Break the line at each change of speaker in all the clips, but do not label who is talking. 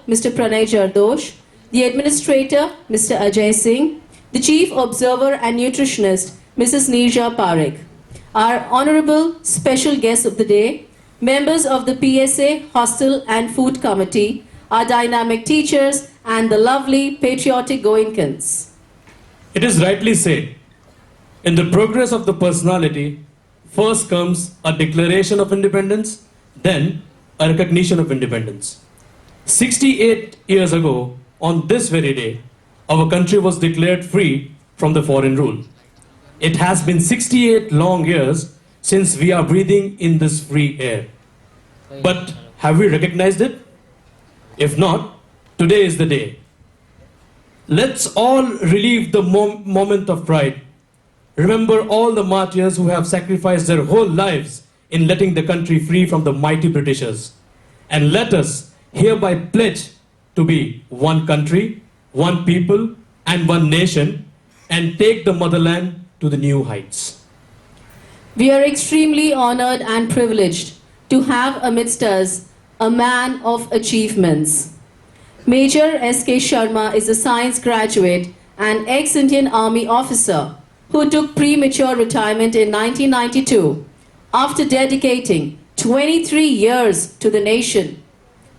Mr. Pranay Jardosh, the Administrator, Mr. Ajay Singh, the Chief Observer and Nutritionist, Mrs. Neerja Parekh, our Honorable Special Guest of the Day, members of the PSA Hostel and Food Committee, our dynamic teachers, and the lovely patriotic Goenkans.
It is rightly said, in the progress of the personality, first comes a declaration of independence, then a recognition of independence. 68 years ago, on this very day, our country was declared free from the foreign rule. It has been 68 long years since we are breathing in this free air. But have we recognized it? If not, today is the day. Let's all relive the moment of pride. Remember all the martyrs who have sacrificed their whole lives in letting the country free from the mighty Britishers. And let us hereby pledge to be one country, one people, and one nation, and take the motherland to the new heights.
We are extremely honored and privileged to have amidst us a man of achievements. Major S.K. Sharma is a science graduate and ex-Indian Army officer who took premature retirement in 1992 after dedicating 23 years to the nation.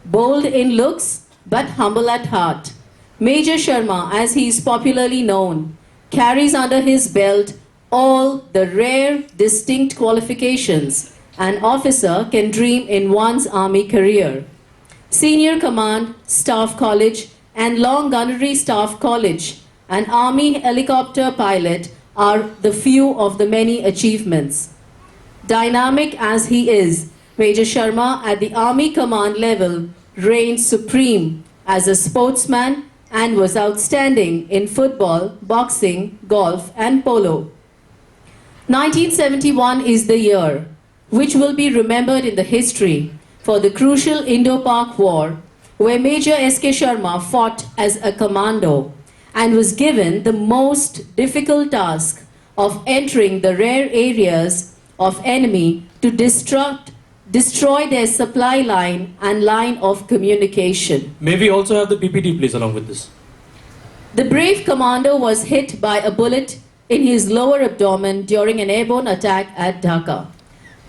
Bold in looks but humble at heart, Major Sharma, as he is popularly known, carries under his belt all the rare, distinct qualifications an officer can dream in one's army career. Senior Command Staff College and Long Gunnery Staff College, an Army helicopter pilot, are the few of the many achievements. Dynamic as he is, Major Sharma at the Army Command level reigned supreme as a sportsman and was outstanding in football, boxing, golf, and polo. 1971 is the year which will be remembered in the history for the crucial Indo-Pak War, where Major S.K. Sharma fought as a commando and was given the most difficult task of entering the rare areas of enemy to destroy their supply line and line of communication.
May we also have the PPT please along with this?
The brave commando was hit by a bullet in his lower abdomen during an airborne attack at Dhaka.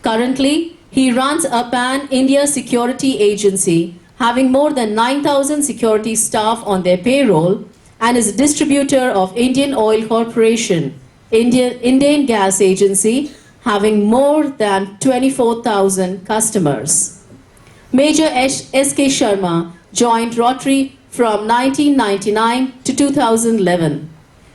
Currently, he runs a pan-India security agency having more than 9,000 security staff on their payroll and is a distributor of Indian Oil Corporation, Indian Gas Agency, having more than 24,000 customers. Major S.K. Sharma joined Rotary from 1999 to 2011.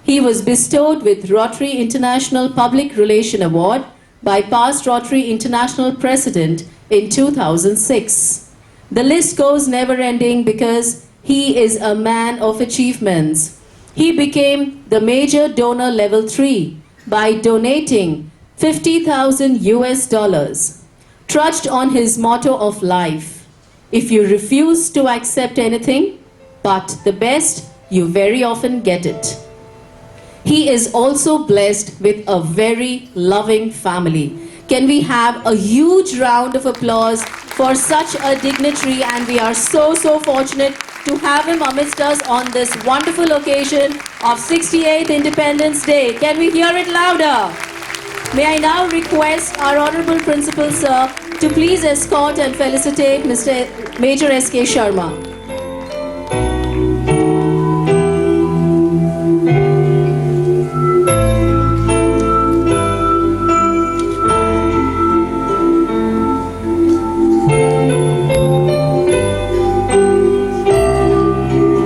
He was bestowed with Rotary International Public Relation Award by past Rotary International President in 2006. The list goes never ending because he is a man of achievements. He became the major donor level 3 by donating $50,000, trudged on his motto of life: if you refuse to accept anything but the best, you very often get it. He is also blessed with a very loving family. Can we have a huge round of applause for such a dignitary, and we are so fortunate to have him amidst us on this wonderful occasion of 68th Independence Day. Can we hear it louder? May I now request our Honorable Principal Sir to please escort and felicitate Mr. Major S.K. Sharma.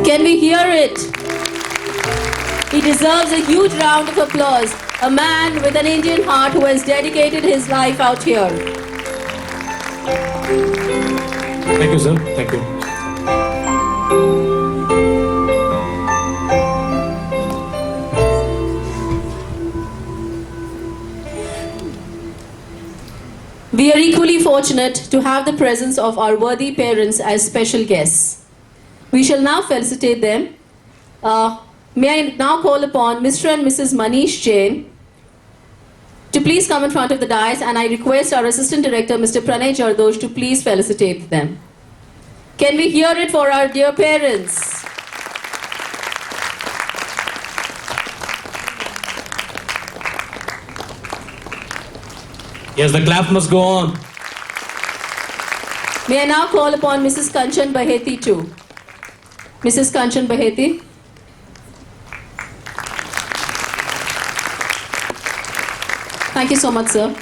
Can we hear it? He deserves a huge round of applause. A man with an Indian heart who has dedicated his life out here.
Thank you, sir. Thank you.
We are equally fortunate to have the presence of our worthy parents as special guests. We shall now felicitate them. May I now call upon Mr. and Mrs. Manish Jain to please come in front of the dais, and I request our Assistant Director, Mr. Pranay Jardosh, to please felicitate them. Can we hear it for our dear parents?
Yes, the clap must go on.
May I now call upon Mrs. Kanchan Baheti too. Mrs. Kanchan Baheti. Thank you so much, sir.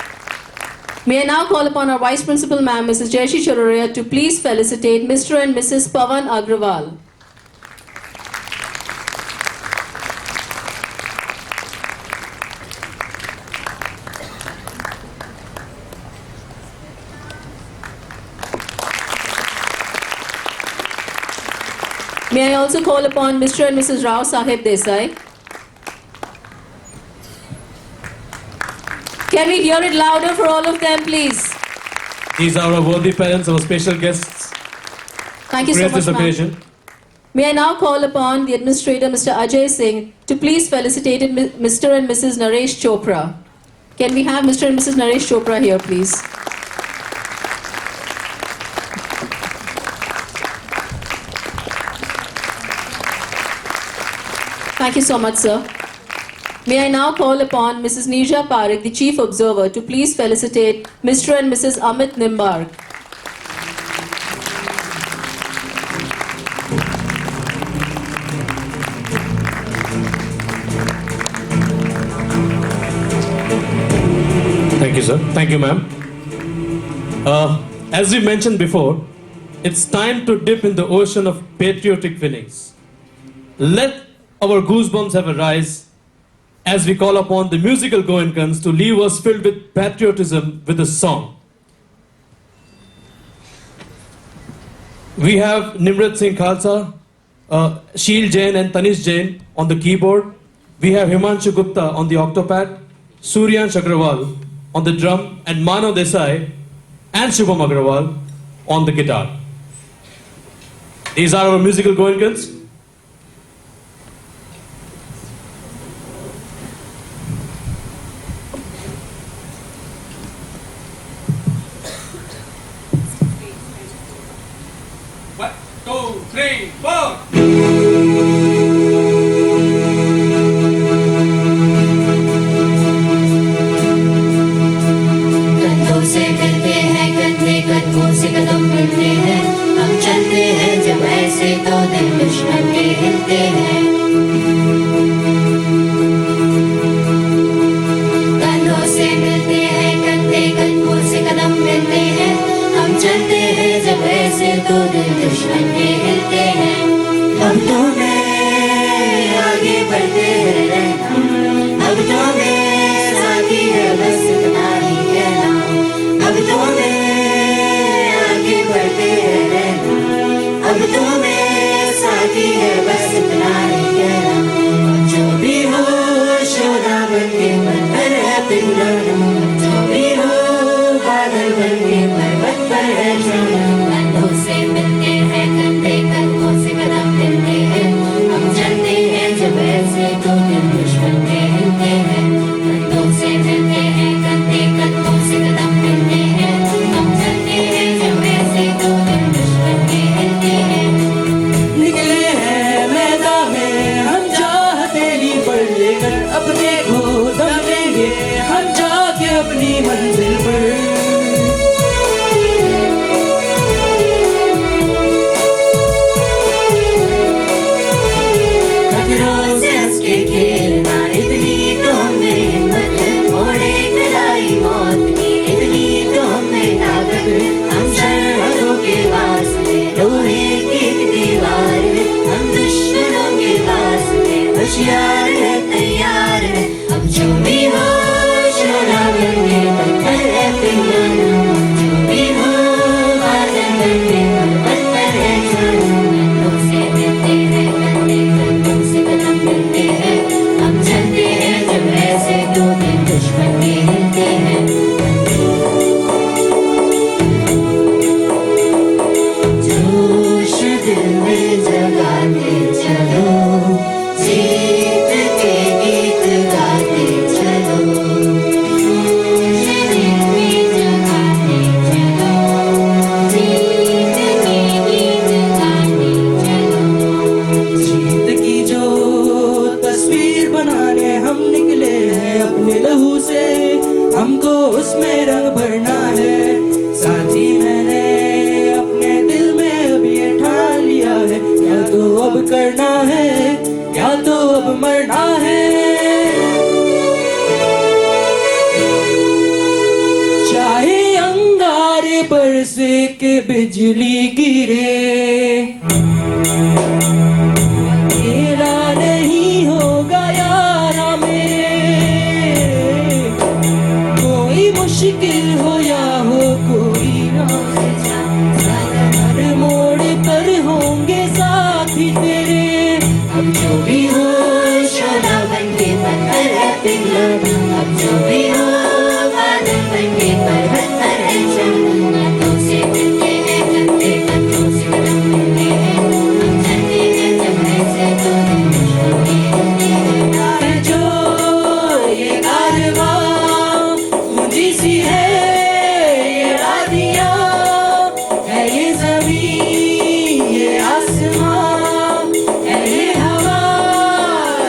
May I now call upon our Vice Principal, ma'am, Mrs. Jayashi Charoria, to please felicitate Mr. and Mrs. Pavan Agrawal. May I also call upon Mr. and Mrs. Rao Sahib Desai. Can we hear it louder for all of them, please?
These are our worthy parents, our special guests.
Thank you so
Grace
much,
this
ma'am.
occasion.
May I now call upon the Administrator, Mr. Ajay Singh, to please felicitate Mr. and Mrs. Naresh Chopra. Can we have Mr. and Mrs. Naresh Chopra here, please? Thank you so much, sir. May I now call upon Mrs. Neerja Parekh, the Chief Observer, to please felicitate Mr. and Mrs. Amit Nimbarg.
Thank you, sir. Thank you, ma'am. As we mentioned before, it's time to dip in the ocean of patriotic feelings. Let our goosebumps have a rise as we call upon the musical Goenkans to leave us filled with patriotism with a song. We have Nimrat Singh Khalsa, Sheel Jain and Tanish Jain on the keyboard. We have Himanshu Gupta on the octopad, Suryansh Agrawal on the drum, and Mano Desai and Shubham Agrawal on the guitar. These are our musical Goenkans. One, two, three, four.
कंधों से मिलते हैं, कंधे कंधों से कदम मिलते हैं। हम चलते हैं जब ऐसे तो दिल दुश्मन के हिलते हैं। कंधों से मिलते हैं, कंधे कंधों से कदम मिलते हैं। हम चलते हैं जब ऐसे तो दिल दुश्मन के हिलते हैं। अब तो मैं आगे बढ़ते हैं, अब तो मैं साथी है बस इतना ही कहना। अब तो मैं आगे बढ़ते रहना, अब तो मैं साथी है बस इतना ही कहना। जो भी हो शोला बन के मन पर है पिघलना, जो भी हो बादल बन के पर्वत पर है चढ़ना। कंधों से मिलते हैं, कंधे
से के बिजली गिरे, तेरा नहीं होगा यारा मेरे, कोई मुश्किल हो या हो कोई राज, हर मोड़ पर होंगे साथी तेरे।
अब जो भी हो शोला बनके पत्थर है पिघला, अब जो भी हो बादल बनके पर्वत पर है चढ़, हाथों से मिलते हैं कंधे कंधों से कदम मिलते हैं, हम चलते हैं जब ऐसे तो दिल दुश्मन के हिलते हैं।
है जो ये कारवां मुझी सी है ये वादियां, है ये ज़मीं ये आसमां, है ये हवा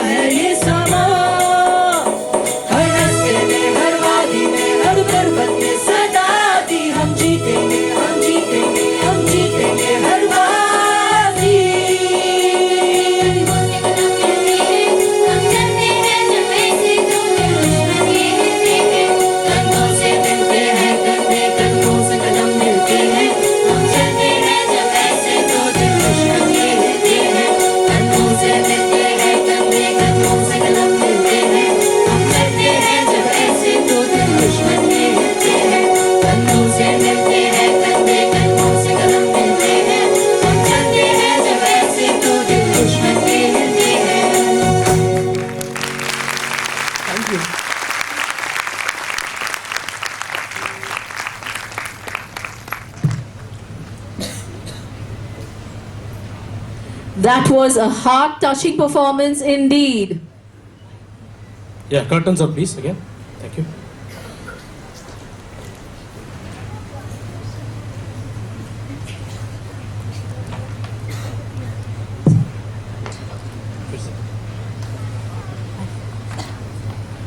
है ये समा, हर रास्ते में हर वादी में हर पर्वत में सदा दी, हम जीतेंगे हम जीतेंगे हम जीतेंगे हर बाजी।
कंधों से मिलते हैं कंधे कंधों से कदम मिलते हैं, हम चलते हैं जब ऐसे तो दिल दुश्मन के हिलते हैं। कंधों से मिलते हैं कंधे कंधों से कदम मिलते हैं, हम चलते हैं जब ऐसे तो दिल दुश्मन के हिलते हैं। कंधों से मिलते हैं कंधे कंधों से कदम मिलते हैं, हम चलते हैं जब ऐसे तो दिल दुश्मन के हिलते हैं।
Thank you.
That was a heart-touching performance indeed.
Yeah, curtains up, please, again. Thank you.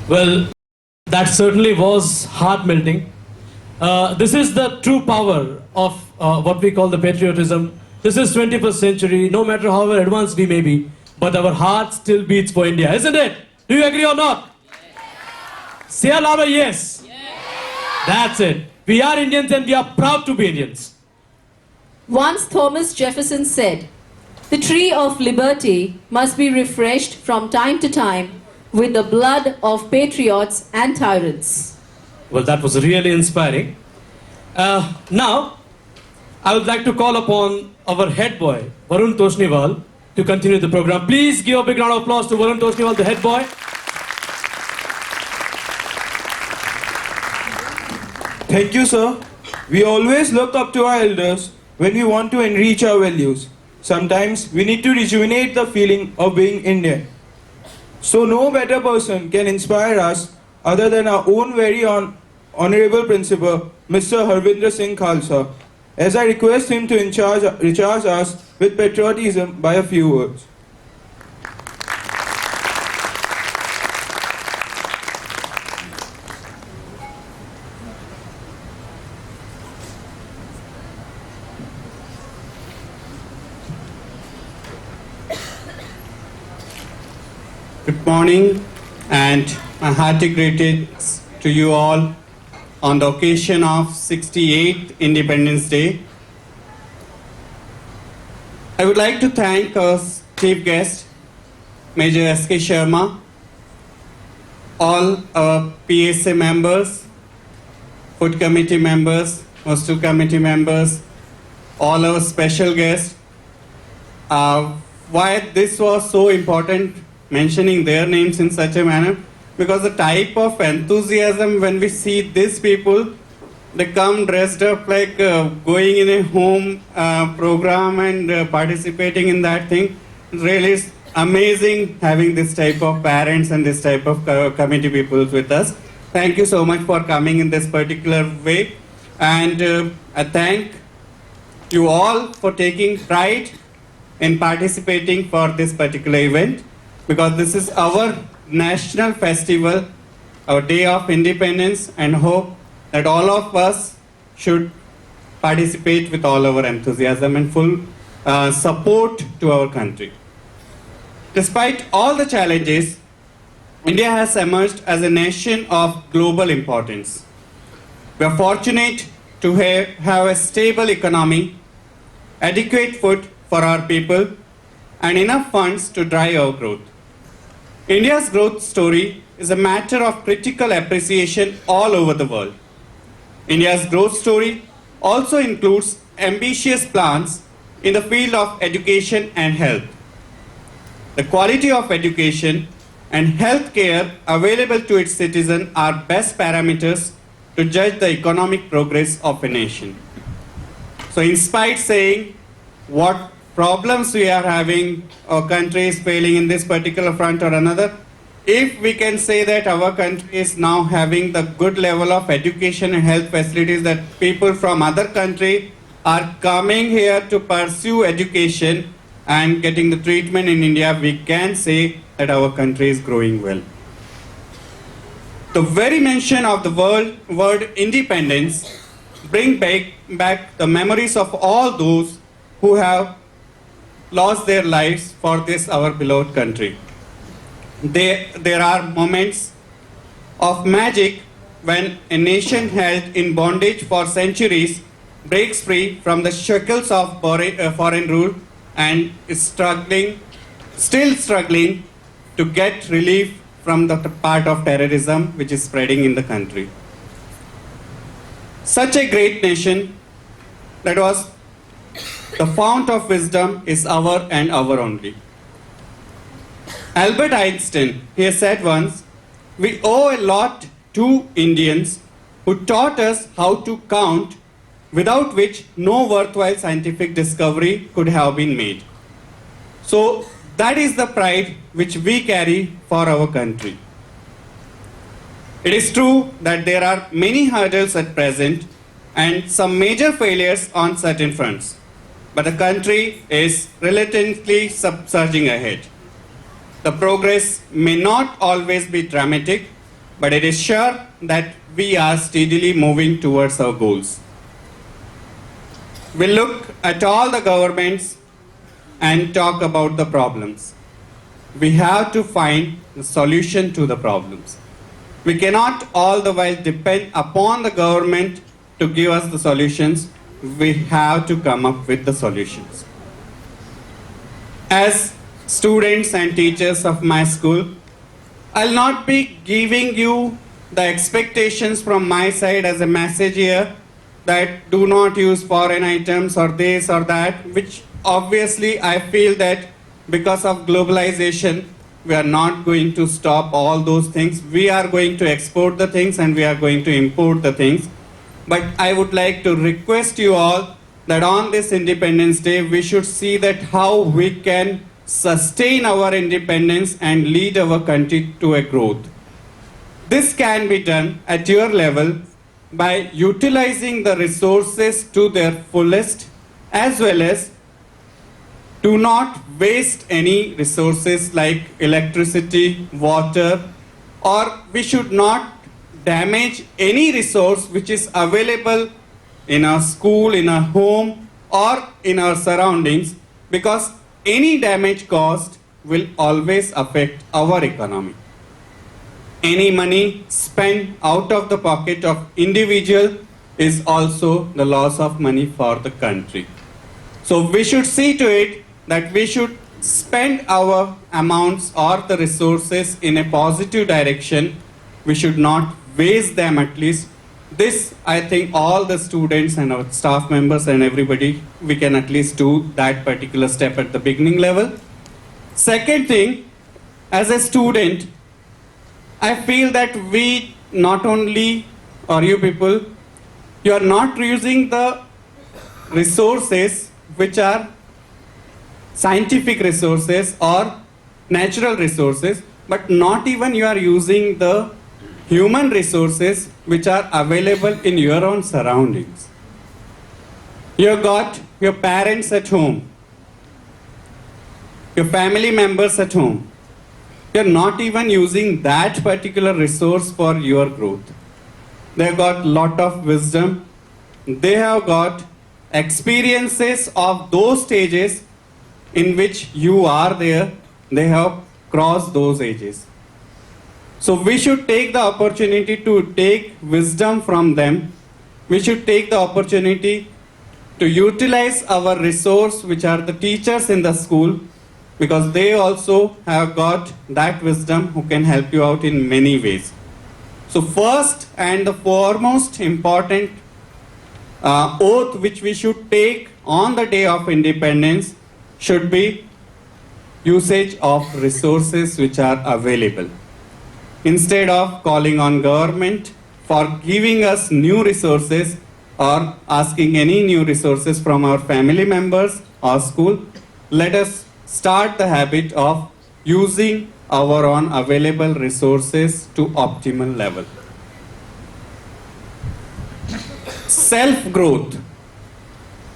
Well, that certainly was heart-melting. This is the true power of what we call the patriotism. This is 21st century, no matter however advanced we may be, but our heart still beats for India, isn't it? Do you agree or not? Say a louder yes. That's it. We are Indians and we are proud to be Indians.
Once Thomas Jefferson said, "The tree of liberty must be refreshed from time to time with the blood of patriots and tyrants."
Well, that was really inspiring. Now, I would like to call upon our head boy, Varun Toshniwal, to continue the program. Please give a big round of applause to Varun Toshniwal, the head boy.
Thank you, sir. We always look up to our elders when we want to enrich our values. Sometimes we need to rejuvenate the feeling of being Indian. So no better person can inspire us other than our own very honorable principal, Mr. Harvinder Singh Khalsa, as I request him to recharge us with patriotism by a few words.
Good morning and my hearty greetings to you all on the occasion of 68th Independence Day. I would like to thank our chief guest, Major S.K. Sharma, all our PSA members, food committee members, hostel committee members, all our special guests. Why this was so important mentioning their names in such a manner, because the type of enthusiasm when we see these people, they come dressed up like going in a home program and participating in that thing. Really is amazing having this type of parents and this type of committee people with us. Thank you so much for coming in this particular way, and I thank you all for taking pride in participating for this particular event, because this is our national festival, our day of independence, and hope that all of us should participate with all our enthusiasm and full support to our country. Despite all the challenges, India has emerged as a nation of global importance. We are fortunate to have a stable economy, adequate food for our people, and enough funds to drive our growth. India's growth story is a matter of critical appreciation all over the world. India's growth story also includes ambitious plans in the field of education and health. The quality of education and health care available to its citizens are best parameters to judge the economic progress of a nation. So, in spite saying what problems we are having, our country is failing in this particular front or another, if we can say that our country is now having the good level of education and health facilities, that people from other country are coming here to pursue education and getting the treatment in India, we can say that our country is growing well. The very mention of the word independence bring back the memories of all those who have lost their lives for this our beloved country. There are moments of magic when a nation held in bondage for centuries breaks free from the shackles of foreign rule and is still struggling to get relief from the part of terrorism which is spreading in the country. Such a great nation that was the fount of wisdom is our and our only. Albert Einstein, he has said once, we owe a lot to Indians who taught us how to count, without which no worthwhile scientific discovery could have been made. So that is the pride which we carry for our country. It is true that there are many hurdles at present and some major failures on certain fronts, but the country is reluctantly surging ahead. The progress may not always be dramatic, but it is sure that we are steadily moving towards our goals. We look at all the governments and talk about the problems. We have to find the solution to the problems. We cannot all the while depend upon the government to give us the solutions. We have to come up with the solutions. As students and teachers of my school, I'll not be giving you the expectations from my side as a message here that do not use foreign items or this or that, which obviously I feel that because of globalization, we are not going to stop all those things. We are going to export the things and we are going to import the things. But I would like to request you all that on this Independence Day, we should see that how we can sustain our independence and lead our country to a growth. This can be done at your level by utilizing the resources to their fullest, as well as do not waste any resources like electricity, water, or we should not damage any resource which is available in our school, in our home, or in our surroundings, because any damage caused will always affect our economy. Any money spent out of the pocket of individual is also the loss of money for the country. So we should see to it that we should spend our amounts or the resources in a positive direction. We should not waste them at least. This, I think all the students and our staff members and everybody, we can at least do that particular step at the beginning level. Second thing, as a student, I feel that we not only, or you people, you are not using the resources which are scientific resources or natural resources, but not even you are using the human resources which are available in your own surroundings. You have got your parents at home, your family members at home. You are not even using that particular resource for your growth. They have got lot of wisdom. They have got experiences of those stages in which you are there. They have crossed those ages. So we should take the opportunity to take wisdom from them we should take the opportunity to utilize our resource, which are the teachers in the school, because they also have got that wisdom who can help you out in many ways. So first and the foremost important oath which we should take on the day of independence should be usage of resources which are available. Instead of calling on government for giving us new resources or asking any new resources from our family members or school, let us start the habit of using our own available resources to optimal level. Self-growth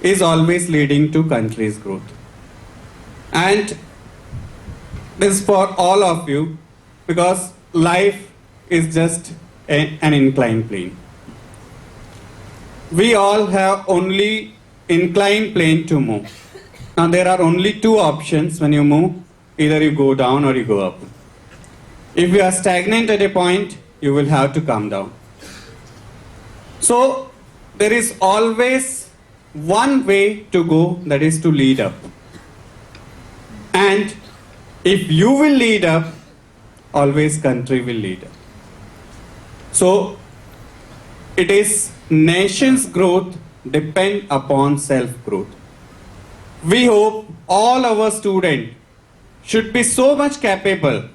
is always leading to country's growth. And this is for all of you, because life is just an inclined plane. We all have only inclined plane to move. Now there are only two options when you move. Either you go down or you go up. If you are stagnant at a point, you will have to come down. So there is always one way to go, that is to lead up. And if you will lead up, always country will lead up. So it is nation's growth depend upon self-growth. We hope all our students should be so much capable.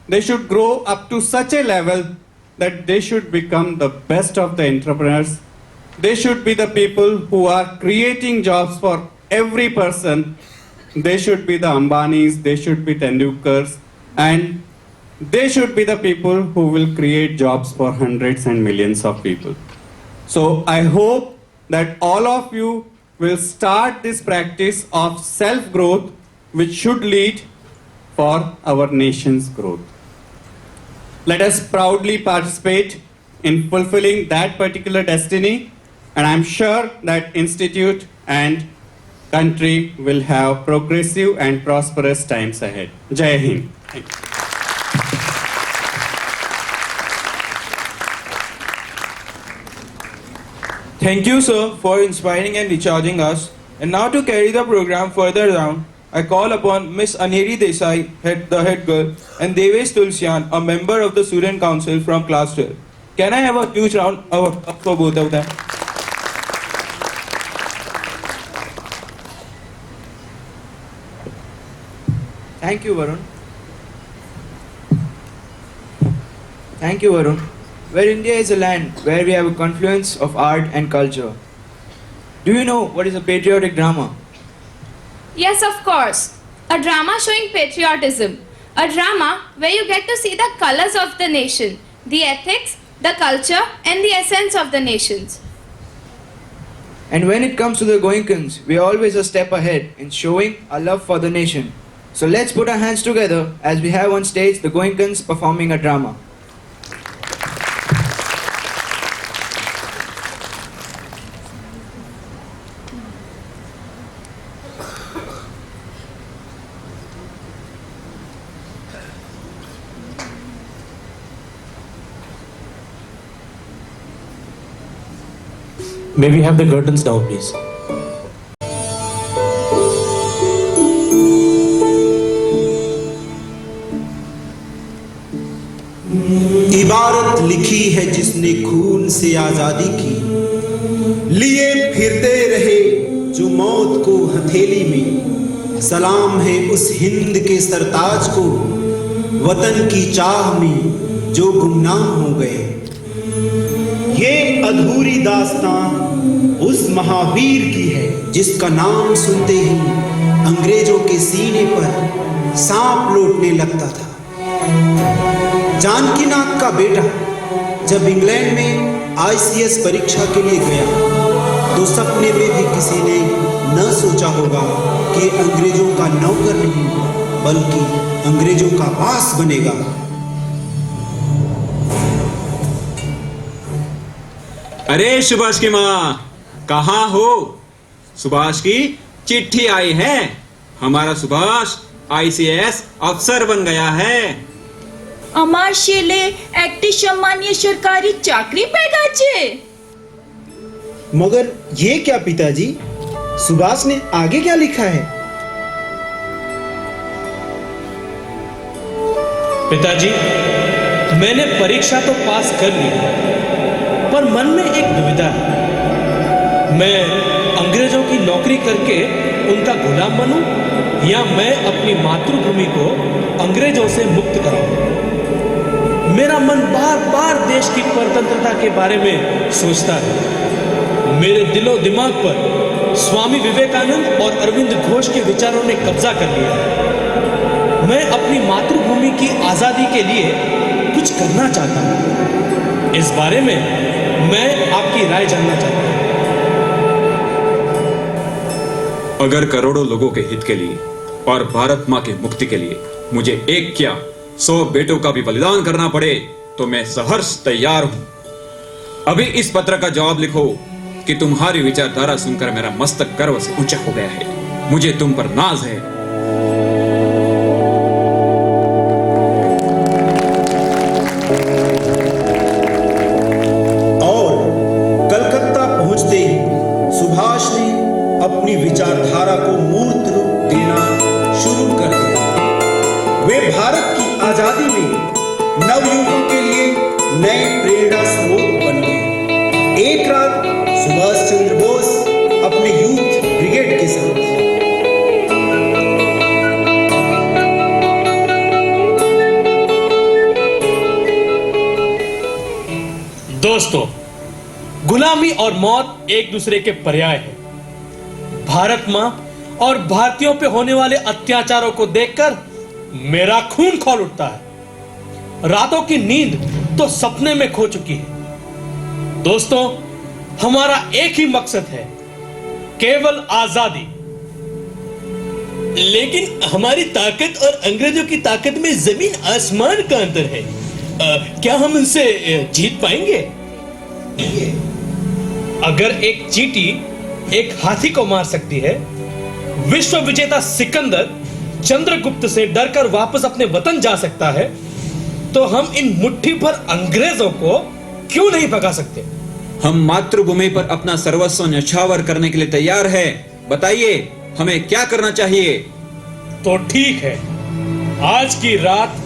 They should grow up to such a level that they should become the best of the entrepreneurs. They should be the people who are creating jobs for every person. They should be the Ambanis, they should be Tendulkars, and they should be the people who will create jobs for hundreds and millions of people. So I hope that all of you will start this practice of self-growth, which should lead for our nation's growth. Let us proudly participate in fulfilling that particular destiny, and I'm sure that institute and country will have progressive and prosperous times ahead. Jai Hind. Thank you.
Thank you, sir, for inspiring and recharging us. And now to carry the program further down, I call upon Miss Aneri Desai, the head girl, and Devesh Tulsian, a member of the Student Council from Class 12. Can I have a huge round of applause for both of them?
Thank you, Varun. Thank you, Varun. Where India is a land where we have a confluence of art and culture. Do you know what is a patriotic drama?
Yes, of course. A drama showing patriotism. A drama where you get to see the colors of the nation, the ethics, the culture, and the essence of the nations.
And when it comes to the Goenkans, we are always a step ahead in showing our love for the nation. So let's put our hands together as we have on stage the Goenkans performing a drama.
May we have the curtains down, please?
इबारत लिखी है जिसने खून से आजादी की, लिए फिरते रहे जो मौत को हथेली में। सलाम है उस हिंद के सरताज को, वतन की चाह में जो गुमनाम हो गए। ये अधूरी दास्तां उस महावीर की है जिसका नाम सुनते ही अंग्रेजों के सीने पर सांप लौटने लगता था। जानकी नाथ का बेटा जब इंग्लैंड में ICS परीक्षा के लिए गया तो सपने में भी किसी ने न सोचा होगा कि अंग्रेजों का नौकर नहीं बल्कि अंग्रेजों का बास बनेगा।
अरे सुभाष की माँ, कहाँ हो? सुभाष की चिट्ठी आई है। हमारा सुभाष ICS अफसर बन गया है।
আমার ছেলে একটি সম্মানীয় সরকারি চাকরি পেয়ে গেছে।
मगर ये क्या पिताजी, सुभाष ने आगे क्या लिखा है?
पिताजी, मैंने परीक्षा तो पास कर ली, पर मन में एक दुविधा है। मैं अंग्रेजों की नौकरी करके उनका गुलाम बनूं या मैं अपनी मातृभूमि को अंग्रेजों से मुक्त कराऊं? मेरा मन बार बार देश की स्वतंत्रता के बारे में सोचता है। मेरे दिलो दिमाग पर स्वामी विवेकानंद और अरविंद घोष के विचारों ने कब्जा कर लिया है। मैं अपनी मातृभूमि की आजादी के लिए कुछ करना चाहता हूं। इस बारे में मैं आपकी राय जानना चाहता हूं।
अगर करोड़ों लोगों के हित के लिए और भारत माँ की मुक्ति के लिए मुझे एक क्या 100 बेटों का भी बलिदान करना पड़े तो मैं सहर्ष तैयार हूं। अभी इस पत्र का जवाब लिखो कि तुम्हारी विचारधारा सुनकर मेरा मस्तक गर्व से ऊंचा हो गया है। मुझे तुम पर नाज है।
और कलकत्ता पहुंचते ही सुभाष ने अपनी विचारधारा को मूर्त रूप देना शुरू कर दिया। वे भारत की आजादी में नवयुगों के लिए नए प्रेरणा स्रोत बन गए। एक रात सुभाष चंद्र बोस अपने यूथ ब्रिगेड के साथ
दोस्तों, गुलामी और मौत एक दूसरे के पर्याय है। भारत मां और भारतीयों पे होने वाले अत्याचारों को देखकर मेरा खून खौल उठता है। रातों की नींद तो सपने में खो चुकी है। दोस्तों, हमारा एक ही मकसद है, केवल आजादी। लेकिन हमारी ताकत और अंग्रेजों की ताकत में जमीन आसमान का अंतर है। क्या हम इनसे जीत पाएंगे? अगर एक चींटी एक हाथी को मार सकती है, विश्व विजेता सिकंदर चंद्रगुप्त से डरकर वापस अपने वतन जा सकता है, तो हम इन मुट्ठी भर अंग्रेजों को क्यों नहीं भगा सकते?
हम मातृभूमि पर अपना सर्वस्व न्यौछावर करने के लिए तैयार है। बताइए, हमें क्या करना चाहिए?
तो ठीक है, आज की रात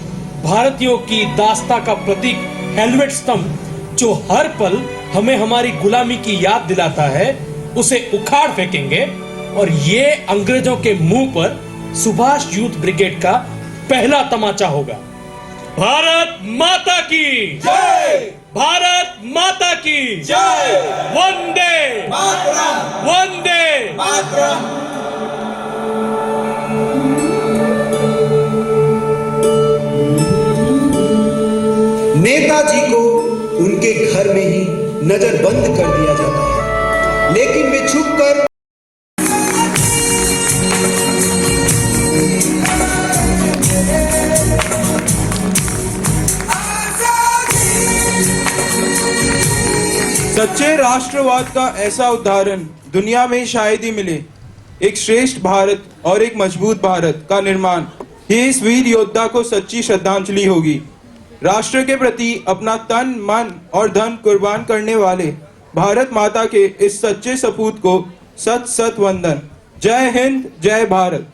भारतीयों की दास्ता का प्रतीक हेलमेट स्तंभ, जो हर पल हमें हमारी गुलामी की याद दिलाता है, उसे उखाड़ फेंकेंगे और ये अंग्रेजों के मुंह पर सुभाष यूथ ब्रिगेड का पहला तमाचा होगा। भारत माता की जय! भारत माता की जय! वंदे मातरम! वंदे मातरम!
नेताजी को उनके घर में ही नजरबंद कर दिया जाता है, लेकिन वे छुपकर
सच्चे राष्ट्रवाद का ऐसा उदाहरण दुनिया में शायद ही मिले। एक श्रेष्ठ भारत और एक मजबूत भारत का निर्माण ही इस वीर योद्धा को सच्ची श्रद्धांजलि होगी। राष्ट्र के प्रति अपना तन, मन और धन कुर्बान करने वाले भारत माता के इस सच्चे सपूत को सत सत वंदन। जय हिंद, जय भारत।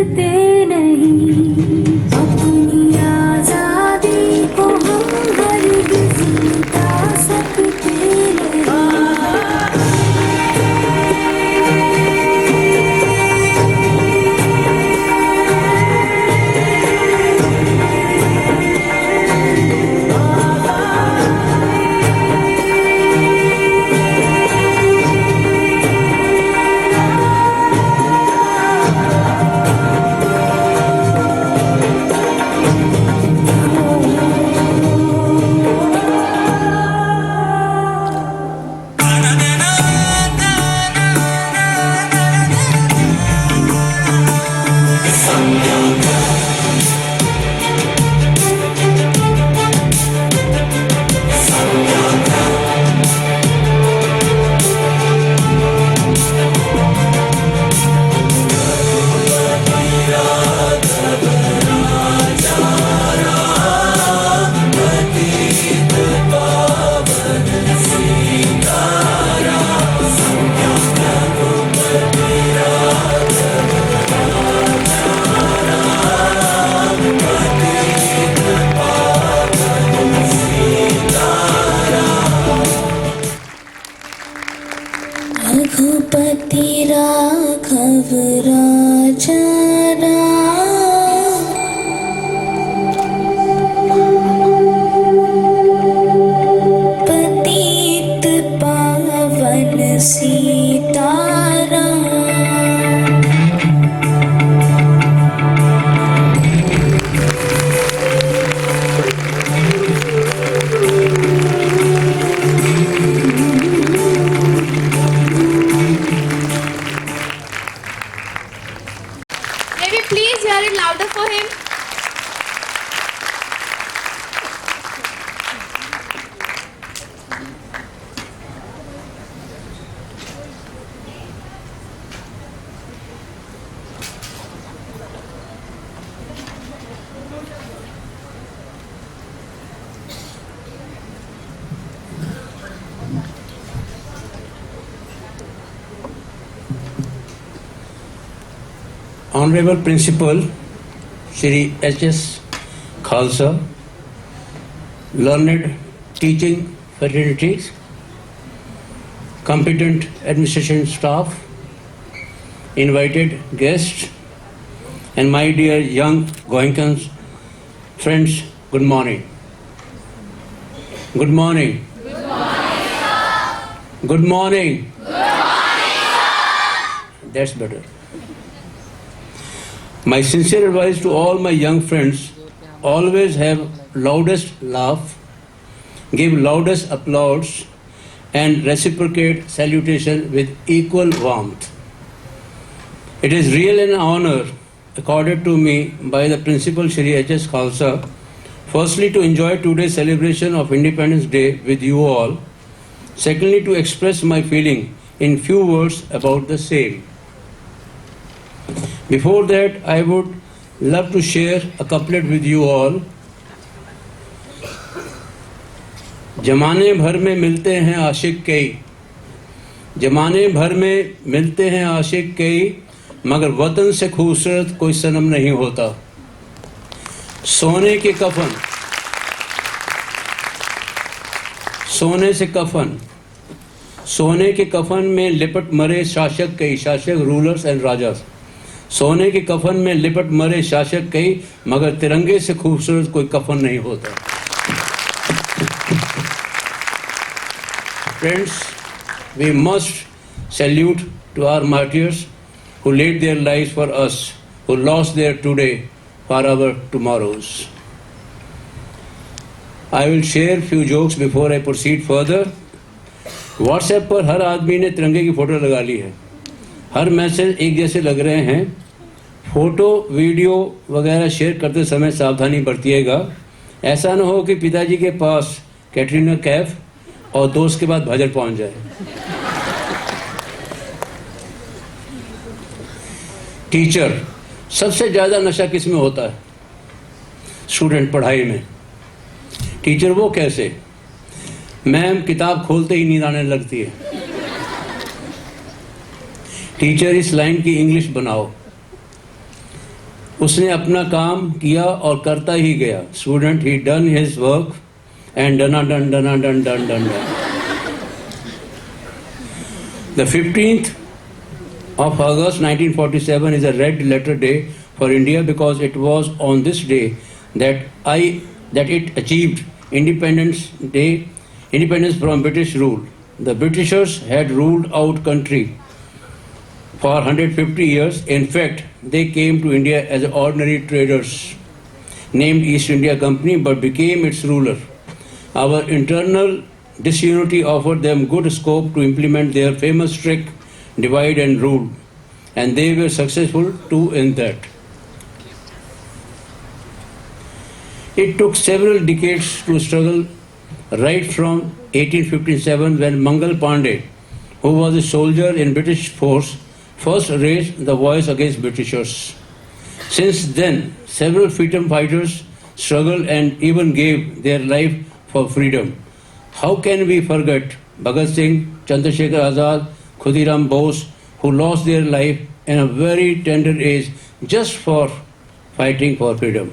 सकते नहीं, अपनी आजादी को हम हरगिज़ लुटा सकते नहीं। रघुपति राघव राजा राम, पतित पावन Sitaram.
May we please hear it louder for him?
Honorable Principal Shri H.S. Khalsa, learned teaching fraternities, competent administration staff, invited guests, and my dear young Goenkans friends, good morning. Good morning. Good morning, sir. Good morning. Good morning, sir. That's better. My sincere advice to all my young friends, always have loudest laugh, give loudest applause, and reciprocate salutation with equal warmth. It is really an honor accorded to me by the Principal Shri H.S. Khalsa, firstly to enjoy today's celebration of Independence Day with you all, secondly to express my feeling in few words about the same. Before that, I would love to share a couplet with you all. जमाने भर में मिलते हैं आशिक कई, जमाने भर में मिलते हैं आशिक कई, मगर वतन से खूबसूरत कोई सनम नहीं होता। सोने के कफन, सोने से कफन, सोने के कफन में लिपट मरे शासक कई, शासक रूलर्स एंड राजास। सोने के कफन में लिपट मरे शासक कई, मगर तिरंगे से खूबसूरत कोई कफन नहीं होता। Friends, we must salute to our martyrs who laid their lives for us, who lost their today for our tomorrows. I will share few jokes before I proceed further. WhatsApp पर हर आदमी ने तिरंगे की फोटो लगा ली है, हर message एक जैसे लग रहे हैं। फोटो वीडियो वगैरह शेयर करते समय सावधानी बरतिएगा, ऐसा न हो कि पिताजी के पास कैटरीना कैफ और दोस्त के बाद भाजर पहुंच जाए। टीचर, सबसे ज्यादा नशा किस में होता है? स्टूडेंट पढ़ाई में। टीचर वो कैसे? मैम किताब खोलते ही नींद आने लगती है। टीचर, इस लाइन की इंग्लिश बनाओ। उसने अपना काम किया और करता ही गया. Student, he done his work and done. The 15th of August 1947 is a red letter day for India because it was on this day that it achieved independence from British rule. The Britishers had ruled out country for 150 years. In fact, they came to India as ordinary traders, named East India Company, but became its ruler. Our internal disunity offered them good scope to implement their famous trick, divide and rule, and they were successful too in that. It took several decades to struggle, right from 1857 when Mangal Pandey, who was a soldier in British force, first raised the voice against Britishers. Since then, several freedom fighters struggled and even gave their life for freedom. How can we forget Bhagat Singh, Chandrasekhar Azad, Khudiram Bose, who lost their life in a very tender age just for fighting for freedom?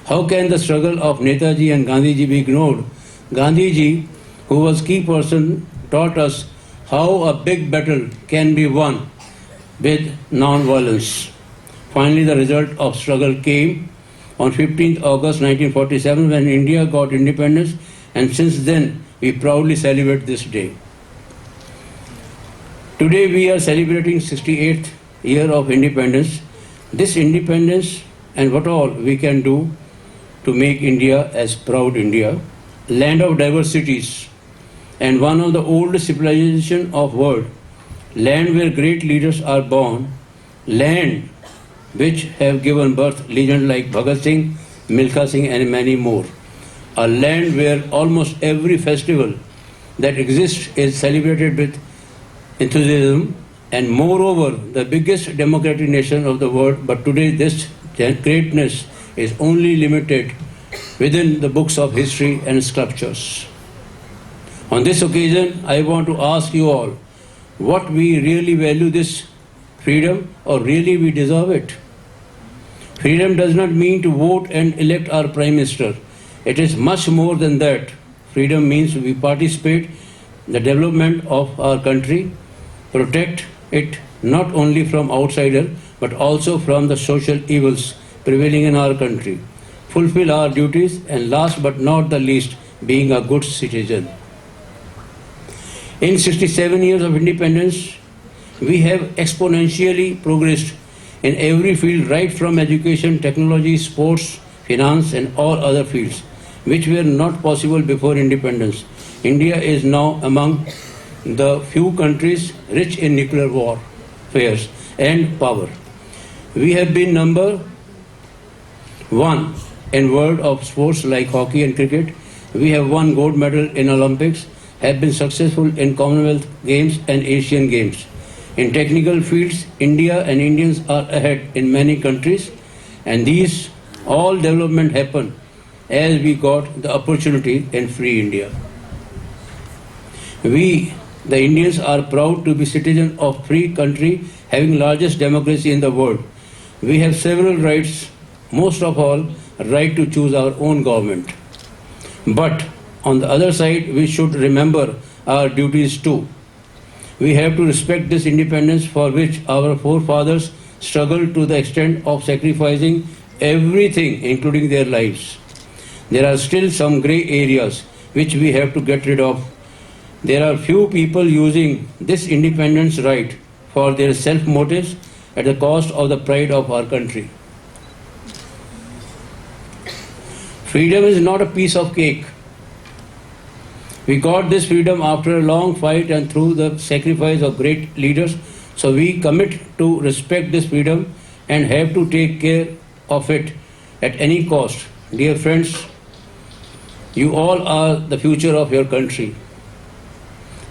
How can the struggle of Netaji and Gandhiji be ignored? Gandhiji, who was key person, taught us how a big battle can be won with non-violence. Finally, the result of struggle came on 15th August 1947 when India got independence, and since then we proudly celebrate this day. Today we are celebrating 68th year of independence. This independence and what all we can do to make India as proud India, land of diversities and one of the oldest civilization of world, land where great leaders are born, land which have given birth legends like Bhagat Singh, Milkha Singh and many more. A land where almost every festival that exists is celebrated with enthusiasm, and moreover the biggest democratic nation of the world, but today this greatness is only limited within the books of history and sculptures. On this occasion, I want to ask you all, what we really value this freedom, or really we deserve it? Freedom does not mean to vote and elect our Prime Minister. It is much more than that. Freedom means we participate in the development of our country, protect it not only from outsider but also from the social evils prevailing in our country, fulfill our duties, and last but not the least, being a good citizen. In 67 years of independence, we have exponentially progressed in every field, right from education, technology, sports, finance and all other fields, which were not possible before independence. India is now among the few countries rich in nuclear warfare and power. We have been number one in world of sports like hockey and cricket. We have won gold medal in Olympics, have been successful in Commonwealth Games and Asian Games. In technical fields, India and Indians are ahead in many countries, and these all development happen as we got the opportunity in free India. We, the Indians, are proud to be citizens of free country having largest democracy in the world. We have several rights, most of all, right to choose our own government. But on the other side, we should remember our duties too. We have to respect this independence for which our forefathers struggled to the extent of sacrificing everything, including their lives. There are still some grey areas which we have to get rid of. There are few people using this independence right for their self motives at the cost of the pride of our country. Freedom is not a piece of cake. We got this freedom after a long fight and through the sacrifice of great leaders. So we commit to respect this freedom and have to take care of it at any cost. Dear friends, you all are the future of your country.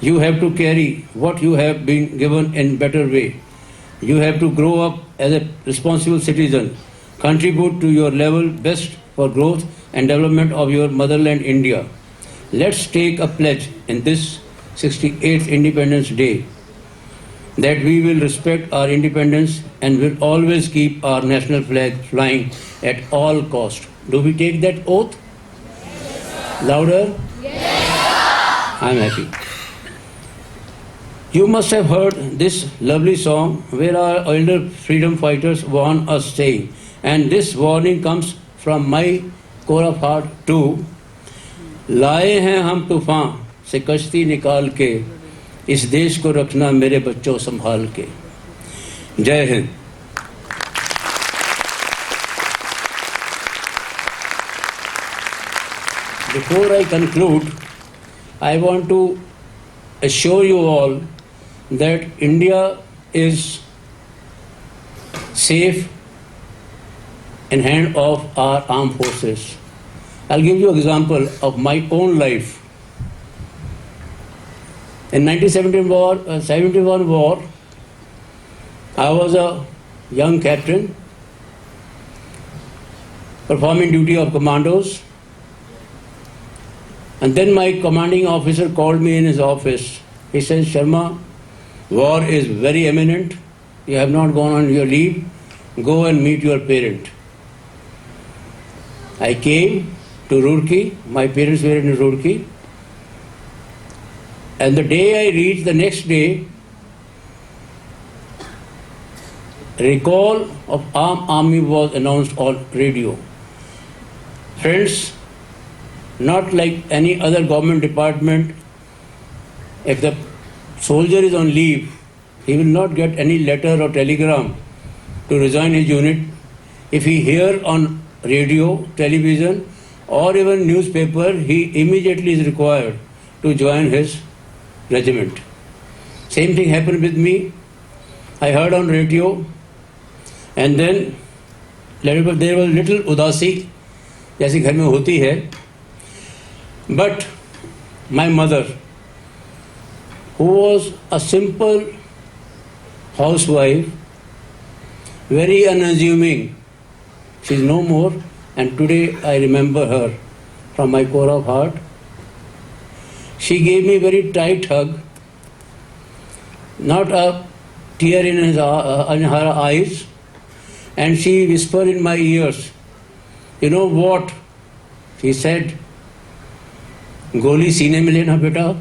You have to carry what you have been given in better way. You have to grow up as a responsible citizen, contribute to your level best for growth and development of your motherland India. Let's take a pledge in this 68th Independence Day that we will respect our independence and will always keep our national flag flying at all cost. Do we take that oath? Louder? Yes. I'm happy. You must have heard this lovely song where our elder freedom fighters warn us saying, and this warning comes from my core of heart too. लाए हैं हम तूफान से कश्ती निकाल के, इस देश को रखना मेरे बच्चों संभाल के. जय Hind. Before I conclude, I want to assure you all that India is safe in hand of our armed forces. I'll give you an example of my own life. In 1971 war, I was a young captain performing duty of commandos. And then my commanding officer called me in his office. He said, Sharma, war is very imminent. You have not gone on your leave. Go and meet your parent. I came to Roorkee. My parents were in Roorkee. And the day I reached, the next day, recall of army was announced on radio. Friends, not like any other government department, if the soldier is on leave, he will not get any letter or telegram to resign his unit. If he hear on radio, television, or even newspaper, he immediately is required to join his regiment. Same thing happened with me. I heard on radio, and then there was little udasi, जैसे घर में होती है. But my mother, who was a simple housewife, very unassuming, she is no more, and today I remember her from my core of heart. She gave me a very tight hug, not a tear in her eyes, and she whispered in my ears, you know what? She said, गोली सीने में लेना बेटा,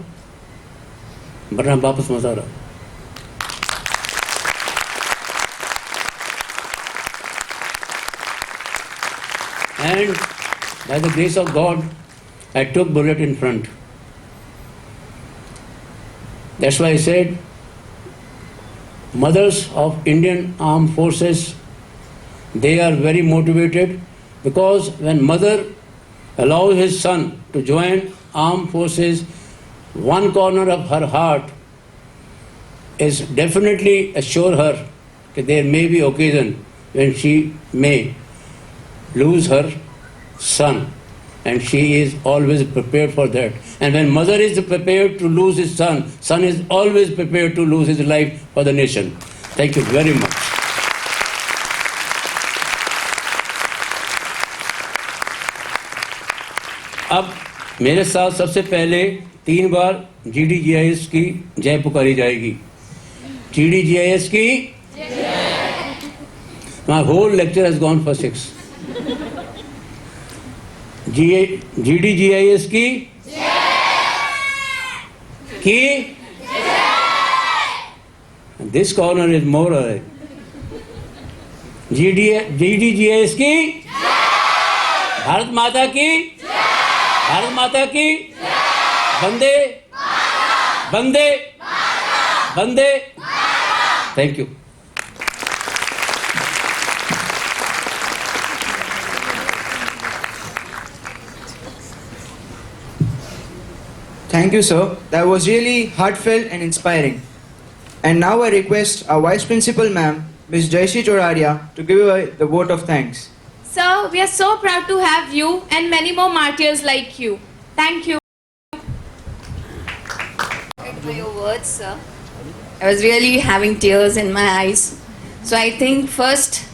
वरना वापस मत आना. And by the grace of God, I took bullet in front. That's why I said, mothers of Indian Armed Forces, they are very motivated, because when mother allows his son to join armed forces, one corner of her heart is definitely assure her that there may be occasion when she may lose her son, and she is always prepared for that. And when mother is prepared to lose his son, son is always prepared to lose his life for the nation. Thank you very much. अब मेरे साथ सबसे पहले 3 बार GDGIS की जय पुकारी जाएगी. GDGIS की जय. My whole lecture has gone for 6. GDGIS की जय. की जय. This corner is more alright. GDGIS की जय. भारत माता की, भारत माता की, वंदे वंदे वंदे. Thank you.
Thank you, sir. That was really heartfelt and inspiring. And now I request our Vice Principal, ma'am, Ms. Jayashree Choraria, to give away the vote of thanks.
Sir, we are so proud to have you and many more martyrs like you. Thank you.
For your words, sir. I was really having tears in my eyes. So I think first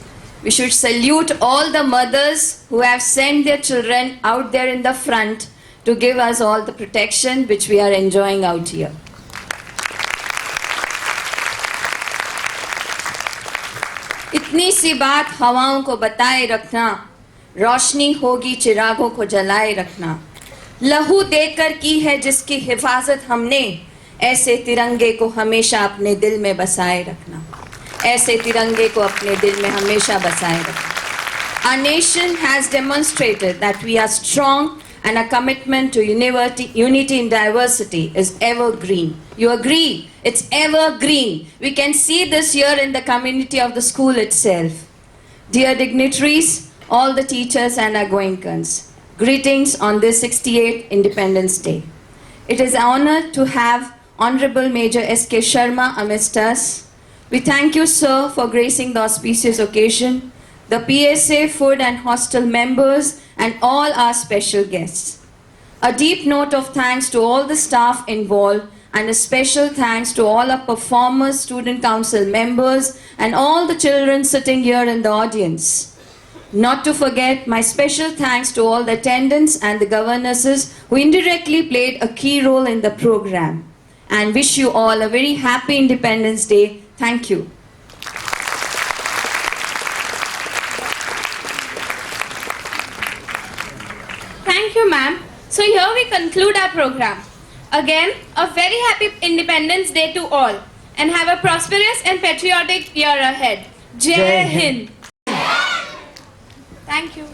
we should salute all the mothers who have sent their children out there in the front to give us all the protection which we are enjoying out here. इतनी सी बात हवाओं को बताए रखना, रोशनी होगी चिरागों को जलाए रखना। लहू देकर की है जिसकी हिफाजत हमने, ऐसे तिरंगे को हमेशा अपने दिल में बसाए रखना, ऐसे तिरंगे को अपने दिल में हमेशा बसाए रखना। Our nation has demonstrated that we are strong and our commitment to unity in diversity is evergreen. You agree? It's evergreen. We can see this here in the community of the school itself. Dear dignitaries, all the teachers and our Goenkans, greetings on this 68th Independence Day. It is an honor to have Honorable Major S.K. Sharma amidst us. We thank you, sir, for gracing the auspicious occasion, the PSA, food and hostel members, and all our special guests. A deep note of thanks to all the staff involved, and a special thanks to all our performers, student council members, and all the children sitting here in the audience. Not to forget my special thanks to all the attendants and the governesses who indirectly played a key role in the program. And wish you all a very happy Independence Day. Thank you.
Thank you, ma'am. So here we conclude our program. Again, a very happy Independence Day to all, and have a prosperous and patriotic year ahead. Jai Hind. Thank you.